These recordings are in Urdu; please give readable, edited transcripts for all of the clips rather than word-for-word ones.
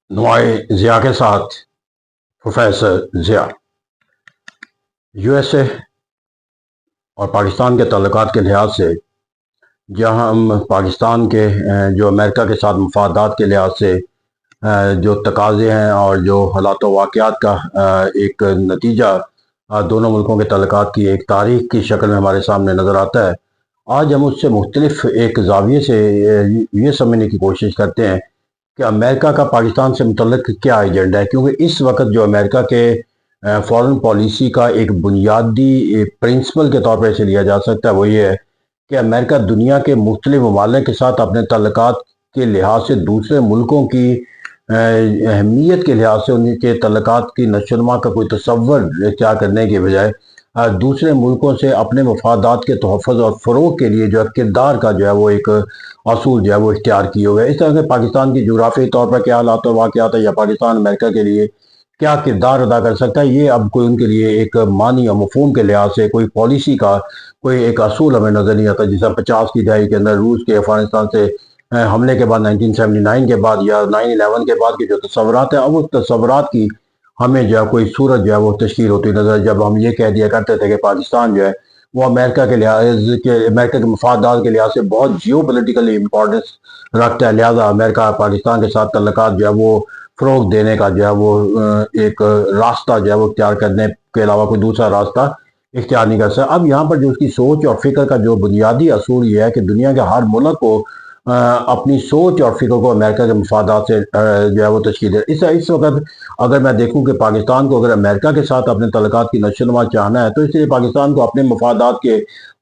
نمائے ضیاء کے ساتھ professor Zia U S A اور پاکستان کے تعلقات کے لحاظ سے جہاں ہم پاکستان کے جو امریکہ کے ساتھ مفادات کے لحاظ سے جو تقاضے ہیں اور جو حالات و واقعات کا ایک نتیجہ دونوں ملکوں کے تعلقات کی ایک تاریخ کی شکل میں ہمارے سامنے نظر آتا ہے، آج ہم اس سے مختلف ایک زاویے سے یہ سمجھنے کی کوشش کرتے ہیں کہ امریکہ کا پاکستان سے متعلق کیا ایجنڈا ہے، کیونکہ اس وقت جو امریکہ کے فارن پالیسی کا ایک بنیادی پرنسپل کے طور پر اسے لیا جا سکتا ہے، وہ یہ ہے کہ امریکہ دنیا کے مختلف ممالک کے ساتھ اپنے تعلقات کے لحاظ سے دوسرے ملکوں کی اہمیت کے لحاظ سے ان کے تعلقات کی نشو و نما کا کوئی تصور اختیار کرنے کے بجائے دوسرے ملکوں سے اپنے مفادات کے تحفظ اور فروغ کے لیے جو ہے کردار کا جو ہے وہ ایک اصول جو ہے وہ اختیار کیے ہوئے ہے۔ اس طرح سے پاکستان کی جغرافیائی طور پر کیا حالات و واقعات ہے یا پاکستان امریکہ کے لیے کیا کردار ادا کر سکتا ہے، یہ اب کوئی ان کے لیے ایک معنی اور مفہوم کے لحاظ سے کوئی پالیسی کا کوئی ایک اصول ہمیں نظر نہیں آتا، جیسا 50 کی دہائی کے اندر روس کے افغانستان سے حملے کے بعد 1979 کے بعد یا 9/11 کے بعد کے جو تصورات ہیں، اب اس تصورات کی ہمیں جو ہے کوئی صورت جو ہے وہ تشکیل ہوتی نظر، جب ہم یہ کہہ دیا کرتے تھے کہ پاکستان جو ہے وہ امریکہ کے مفادات کے لحاظ سے بہت جیو پولیٹیکلی امپورٹنس رکھتا ہے، لہٰذا امریکہ پاکستان کے ساتھ تعلقات جو ہے وہ فروغ دینے کا جو ہے وہ ایک راستہ جو ہے وہ اختیار کرنے کے علاوہ کوئی دوسرا راستہ اختیار نہیں کر سکتا۔ اب یہاں پر جو اس کی سوچ اور فکر کا جو بنیادی اصول یہ ہے کہ دنیا کے ہر ملک کو اپنی سوچ اور فکر کو امریکہ کے مفادات سے جو ہے وہ تشکیل دے۔ اس وقت اگر میں دیکھوں کہ پاکستان کو اگر امریکہ کے ساتھ اپنے تعلقات کی نشو و نما چاہنا ہے، تو اس لیے پاکستان کو اپنے مفادات کے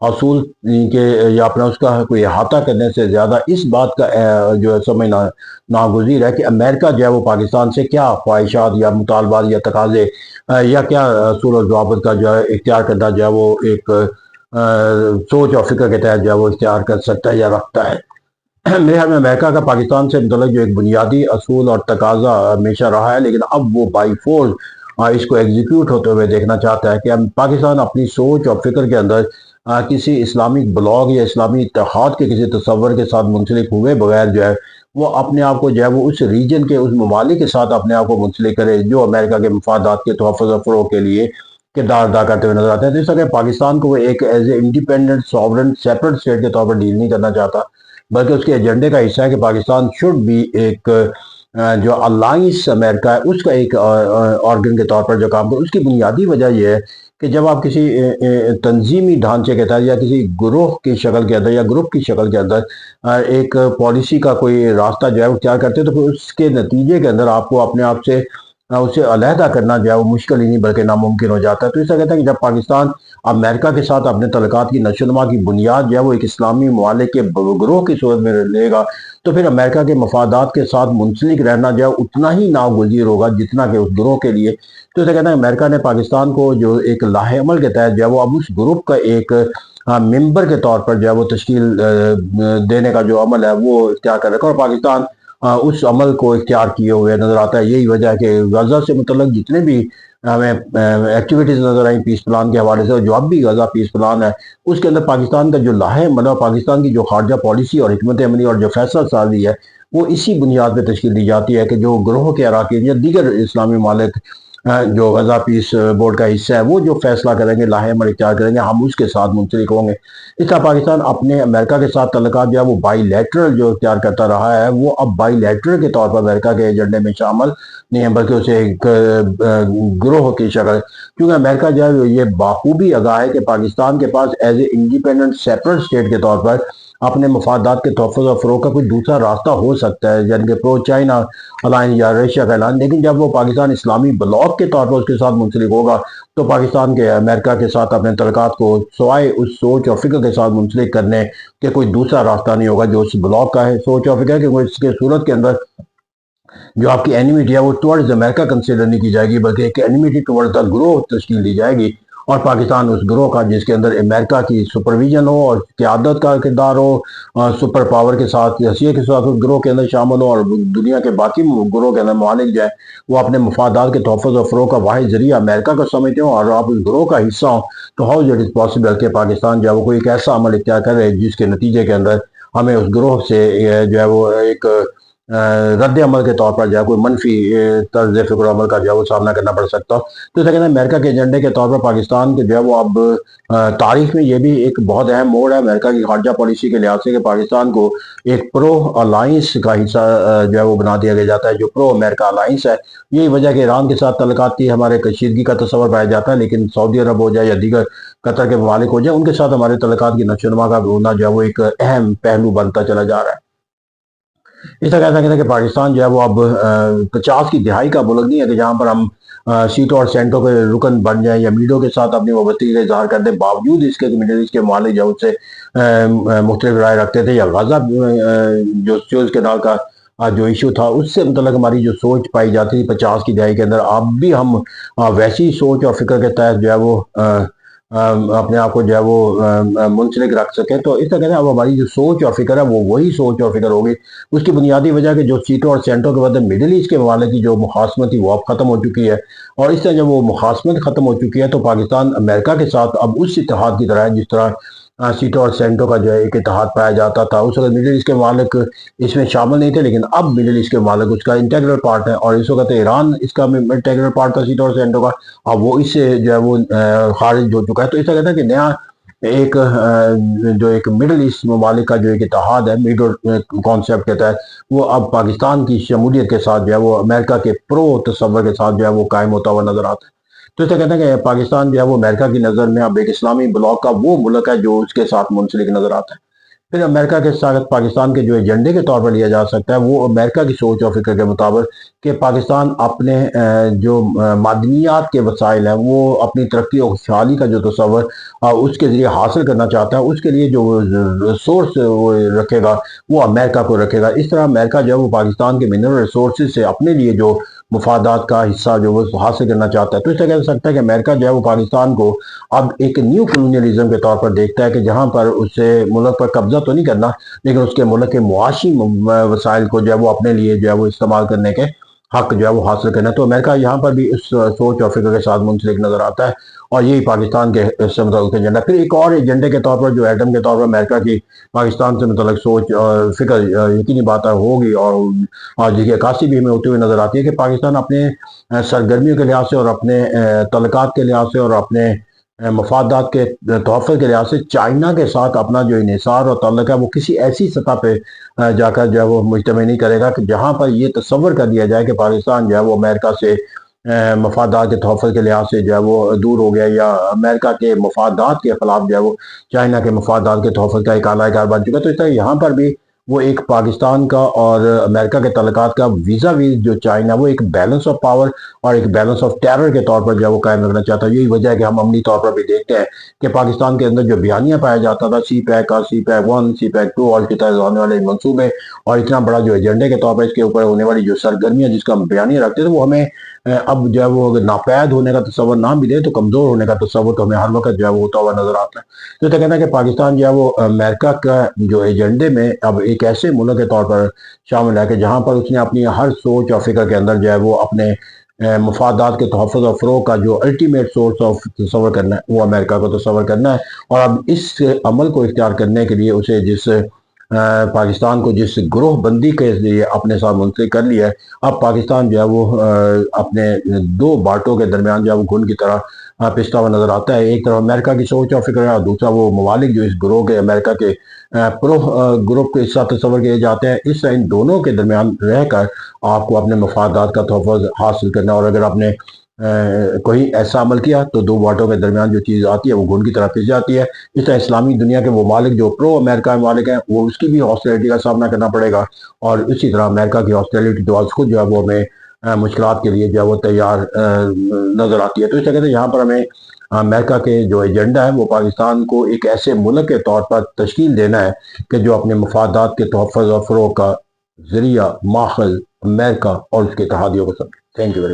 اصول کے یا اپنا اس کا کوئی احاطہ کرنے سے زیادہ اس بات کا جو ہے سمجھنا ناگزیر ہے کہ امریکہ جو ہے وہ پاکستان سے کیا خواہشات یا مطالبات یا تقاضے یا کیا اصول و ضوابط کا جو ہے اختیار کرنا جو ہے وہ ایک سوچ اور فکر کے تحت جو ہے وہ اختیار کر سکتا ہے یا رکھتا ہے۔ میرے خیال میں امریکہ کا پاکستان سے متعلق جو ایک بنیادی اصول اور تقاضا ہمیشہ رہا ہے، لیکن اب وہ بائی فورس اس کو ایگزیکیوٹ ہوتے ہوئے دیکھنا چاہتا ہے کہ پاکستان اپنی سوچ اور فکر کے اندر کسی اسلامک بلاک یا اسلامی اتحاد کے کسی تصور کے ساتھ منسلک ہوئے بغیر جو ہے وہ اپنے آپ کو جو ہے وہ اس ریجن کے اس ممالک کے ساتھ اپنے آپ کو منسلک کرے جو امریکہ کے مفادات کے تحفظ اور فروغ کے لیے کردار ادا کرتے ہوئے نظر آتے ہیں۔ تو اس طرح پاکستان کو وہ ایک as a independent sovereign separate state کے طور پر ڈیل نہیں کرنا چاہتا، بلکہ اس کے ایجنڈے کا حصہ ہے کہ پاکستان شوڈ بھی ایک جو الائنس امریکہ ہے اس کا ایک آرگن کے طور پر جو کام کرے۔ اس کی بنیادی وجہ یہ ہے کہ جب آپ کسی تنظیمی ڈھانچے کے تحت یا کسی گروہ کی شکل کے اندر یا گروپ کی شکل کے اندر ایک پالیسی کا کوئی راستہ جو ہے اختیار کرتے ہیں، تو پھر اس کے نتیجے کے اندر آپ کو اپنے آپ سے اسے علیحدہ کرنا جو ہے وہ مشکل ہی نہیں بلکہ ناممکن ہو جاتا ہے۔ تو اس طرح کہتے ہیں کہ جب پاکستان امریکہ کے ساتھ اپنے تعلقات کی نشو و نما کی بنیاد جو ہے وہ ایک اسلامی ممالک کے گروہ کی صورت میں لے گا، تو پھر امریکہ کے مفادات کے ساتھ منسلک رہنا جو ہے اتنا ہی ناگزیر ہوگا جتنا کہ اس گروہ کے لیے۔ تو اسے کہتے ہیں امریکہ نے پاکستان کو جو ایک لاہ عمل کے تحت جو ہے وہ اب اس گروپ کا ایک ممبر کے طور پر جو ہے وہ تشکیل دینے کا جو عمل ہے وہ اختیار کر رکھا، اور پاکستان اس عمل کو اختیار کیے ہوئے نظر آتا ہے۔ یہی وجہ ہے کہ غزہ سے متعلق جتنے بھی ہمیں ایکٹیویٹیز نظر آئیں پیس پلان کے حوالے سے، جو اب بھی غزہ پیس پلان ہے اس کے اندر پاکستان کا جو لاہ عمل ہے، پاکستان کی جو خارجہ پالیسی اور حکمت عملی اور جو فیصلہ سازی ہے وہ اسی بنیاد پہ تشکیل دی جاتی ہے کہ جو گروہ کے اراکین یا دیگر اسلامی ممالک جو غزہ پیس بورڈ کا حصہ ہے وہ جو فیصلہ کریں گے، لاہ عمل اختیار کریں گے، ہم اس کے ساتھ منسلک ہوں گے۔ اس طرح پاکستان اپنے امریکہ کے ساتھ تعلقات جو ہے وہ بائی لیٹرل جو اختیار کرتا رہا ہے، وہ اب بائی لیٹرل کے طور پر امریکہ کے ایجنڈے میں شامل نہیں ہے، بلکہ اسے ایک گروہ کی شکل، کیونکہ امریکہ جو ہے یہ بخوبی آگاہ ہے کہ پاکستان کے پاس as a independent separate state کے طور پر اپنے مفادات کے تحفظ اور فروغ کا کوئی دوسرا راستہ ہو سکتا ہے، یعنی کہ پرو چائنا الائنس یا رشیا کا اعلان، لیکن جب وہ پاکستان اسلامی بلاک کے طور پر اس کے ساتھ منسلک ہوگا تو پاکستان کے امریکہ کے ساتھ اپنے تعلقات کو سوائے اس سوچ اور فکر کے ساتھ منسلک کرنے کے کوئی دوسرا راستہ نہیں ہوگا جو اس بلاک کا ہے۔ سوچ اور فکر کہ وہ اس کے صورت کے اندر جو آپ کی اینیمیٹی ہے وہ ٹورڈز امریکہ کنسیڈر نہیں کی جائے گی، بلکہ ایک اینیمیٹی ٹورڈز دا گروہ تشکیل دی جائے گی، اور پاکستان اس گروہ کا جس کے اندر امریکہ کی سپرویژن ہو اور قیادت کا کردار ہو، سپر پاور کے ساتھ حیثیت کے ساتھ اس گروہ کے اندر شامل ہو، اور دنیا کے باقی گروہ کے اندر ممالک جو ہے وہ اپنے مفادات کے تحفظ اور فروغ کا واحد ذریعہ امریکہ کو سمجھتے ہوں اور آپ اس گروہ کا حصہ ہوں، تو ہاؤ اٹ از پاسبل کہ پاکستان جو ہے وہ کوئی ایک ایسا عمل اختیار کرے جس کے نتیجے کے اندر ہمیں اس گروہ سے جو ہے وہ ایک رد عمل کے طور پر جو ہے کوئی منفی طرز فکر و عمل کا جو ہے وہ سامنا کرنا پڑ سکتا ہو۔ تو اسے کہتے ہیں امریکہ کے ایجنڈے کے طور پر پاکستان کے جو ہے وہ اب تاریخ میں یہ بھی ایک بہت اہم موڑ ہے امریکہ کی خارجہ پالیسی کے لحاظ سے کہ پاکستان کو ایک پرو الائنس کا حصہ جو ہے وہ بنا دیا جاتا ہے، جو پرو امریکہ الائنس ہے۔ یہی وجہ کہ ایران کے ساتھ تعلقات کی ہمارے کشیدگی کا تصور پایا جاتا ہے، لیکن سعودی عرب ہو جائے یا دیگر قطر کے ممالک ہو جائے، ان کے ساتھ ہمارے تعلقات کی نشو و نما کا ہونا جو ہے وہ ایک اہم پہلو بنتا چلا جا رہا ہے۔ اس طرح کہتا ہے کہ پاکستان جو ہے وہ اب 50 کی دہائی کا ملک نہیں ہے کہ جہاں پر ہم سیٹوں اور سینٹوں کے رکن بن جائیں یا میڈیا کے ساتھ اپنی وابستگی کا اظہار کر دیں، باوجود اس کے مڈل ایسٹ کے ممالک جو اس سے مختلف رائے رکھتے تھے، یا غزہ جو سوئز کینال کا جو ایشو تھا اس سے متعلق ہماری جو سوچ پائی جاتی تھی 50 کی دہائی کے اندر، اب بھی ہم ویسی سوچ اور فکر کے تحت جو ہے وہ اپنے آپ کو جو ہے وہ منسلک رکھ سکیں۔ تو اس طرح کہتے ہیں اب ہماری جو سوچ اور فکر ہے وہ وہی سوچ اور فکر ہوگی۔ اس کی بنیادی وجہ کہ جو سیٹوں اور سینٹوں کے بعد مڈل ایسٹ کے ممالک کی جو مخاصمت تھی وہ اب ختم ہو چکی ہے، اور اس طرح جب وہ مخاصمت ختم ہو چکی ہے تو پاکستان امریکہ کے ساتھ اب اس اتحاد کی طرح ہے جس طرح سیٹوں اور سینٹوں کا جو ہے ایک اتحاد پایا جاتا تھا۔ اس وقت مڈل ایسٹ کے ممالک اس میں شامل نہیں تھے، لیکن اب مڈل ایسٹ کے ممالک اس کا انٹیگرل پارٹ ہے، اور اس وقت ایران اس کا انٹیگرل پارٹ تھا سیٹوں اور سینٹوں کا، اب وہ اس سے جو ہے وہ خارج ہو چکا ہے۔ تو اس طرح کہتا ہے کہ نیا ایک مڈل ایسٹ ممالک کا جو ایک اتحاد ہے میڈل کانسیپٹ کے تحت، وہ اب پاکستان کی شمولیت کے ساتھ جو ہے وہ امریکہ کے پرو تصور کے ساتھ جو ہے وہ قائم ہوتا ہوا نظر آتا ہے۔ تو اس سے کہتے ہیں کہ پاکستان جو ہے وہ امریکہ کی نظر میں اب ایک اسلامی بلاک کا وہ ملک ہے جو اس کے ساتھ منسلک نظر آتا ہے۔ پھر امریکہ کے ساتھ پاکستان کے جو ایجنڈے کے طور پر لیا جا سکتا ہے وہ امریکہ کی سوچ اور فکر کے مطابق کہ پاکستان اپنے جو معدنیات کے وسائل ہیں وہ اپنی ترقی اور خوشحالی کا جو تصور اس کے ذریعے حاصل کرنا چاہتا ہے، اس کے لیے جو ریسورس وہ رکھے گا وہ امریکہ کو رکھے گا۔ اس طرح امریکہ جو ہے وہ پاکستان کے منرل ریسورسز سے اپنے لیے جو مفادات کا حصہ جو وہ حاصل کرنا چاہتا ہے۔ تو اس طرح کہہ سکتا ہے کہ امریکہ جو ہے وہ پاکستان کو اب ایک نیو کولونیلزم کے طور پر دیکھتا ہے کہ جہاں پر اسے ملک پر قبضہ تو نہیں کرنا، لیکن اس کے ملک کے معاشی وسائل کو جو ہے وہ اپنے لیے جو ہے وہ استعمال کرنے کے حق جو ہے وہ حاصل کرنا ہے۔ تو امریکہ یہاں پر بھی اس سوچ اور فکر کے ساتھ منسلک نظر آتا ہے، اور یہی پاکستان کے سے متعلق ایجنڈا۔ پھر ایک اور ایجنڈے کے طور پر جو ایٹم کے طور پر امریکہ کی پاکستان سے متعلق سوچ اور فکر یقینی بات ہوگی، اور جس کی عکاسی بھی ہمیں ہوتے ہوئے نظر آتی ہے کہ پاکستان اپنے سرگرمیوں کے لحاظ سے اور اپنے تعلقات کے لحاظ سے اور اپنے مفادات کے تحفظ کے لحاظ سے چائنا کے ساتھ اپنا جو انحصار اور تعلق ہے وہ کسی ایسی سطح پہ جا کر جو ہے وہ مجتمع نہیں کرے گا کہ جہاں پر یہ تصور کر دیا جائے کہ پاکستان جو ہے وہ امریکہ سے مفادات کے تحفظ کے لحاظ سے جو ہے وہ دور ہو گیا، یا امریکہ کے مفادات کے خلاف جو ہے وہ چائنا کے مفادات کے تحفظ کا ایک اعلی کار بن چکا ہے۔ تو اس طرح یہاں پر بھی وہ ایک پاکستان کا اور امریکہ کے تعلقات کا ویزا ویز جو چائنا وہ ایک بیلنس آف پاور اور ایک بیلنس آف ٹیرر کے طور پر جو ہے وہ قائم رکھنا چاہتا ہے۔ یہی وجہ ہے کہ ہم عملی طور پر بھی دیکھتے ہیں کہ پاکستان کے اندر جو بیانیہ پایا جاتا تھا سی پیک کا، سی پیک 1، سی پیک 2 اور اس کے تحت ہونے والے منصوبے اور اتنا بڑا جو ایجنڈے کے طور پر اس کے اوپر ہونے والی جو سرگرمیاں جس کا ہم بیانیہ رکھتے تھے، وہ ہمیں اب جو ہے وہ ناپید ہونے کا تصور نہ بھی دے تو کمزور ہونے کا تصور تو ہمیں ہر وقت جو ہے وہ ہوتا ہوا نظر آتا ہے۔ تو کہنا ہے کہ پاکستان جو ہے وہ امریکہ کا جو ایجنڈے میں اب ایک ایسے ملک کے طور پر شامل ہے کہ جہاں پر اس نے اپنی ہر سوچ اور فکر کے اندر جو ہے وہ اپنے مفادات کے تحفظ اور فروغ کا جو الٹیمیٹ سورس آف تصور کرنا ہے وہ امریکہ کو تصور کرنا ہے، اور اب اس عمل کو اختیار کرنے کے لیے اسے جس پاکستان کو جس گروہ بندی کے لیے اپنے ساتھ منسلک کر لیا ہے، اب پاکستان جو ہے وہ اپنے دو بانٹوں کے درمیان جو ہے وہ گھن کی طرح پستا ہوا نظر آتا ہے۔ ایک طرف امریکہ کی سوچ اور فکر ہے، اور دوسرا وہ ممالک جو اس گروہ کے امریکہ کے پرو گروپ کے حصہ تصور کیے جاتے ہیں۔ اس طرح ان دونوں کے درمیان رہ کر آپ کو اپنے مفادات کا تحفظ حاصل کرنا، اور اگر آپ نے کوئی ایسا عمل کیا تو دو بانٹوں کے درمیان جو چیز آتی ہے وہ گھن کی طرح پس جاتی ہے۔ اس طرح اسلامی دنیا کے وہ ممالک جو پرو امریکہ ممالک ہیں وہ اس کی بھی ہاسٹیلٹی کا سامنا کرنا پڑے گا، اور اسی طرح امریکہ کی ہاسٹیلٹی تو آج خود جو ہے وہ ہمیں مشکلات کے لیے جو ہے وہ تیار نظر آتی ہے۔ تو اس طرح سے یہاں پر ہمیں امریکہ کے جو ایجنڈا ہے وہ پاکستان کو ایک ایسے ملک کے طور پر تشکیل دینا ہے کہ جو اپنے مفادات کے تحفظ اور فروغ کا ذریعہ ماخذ امریکہ اور اس کے اتحادیوں کو سمجھے۔ Thank you very much.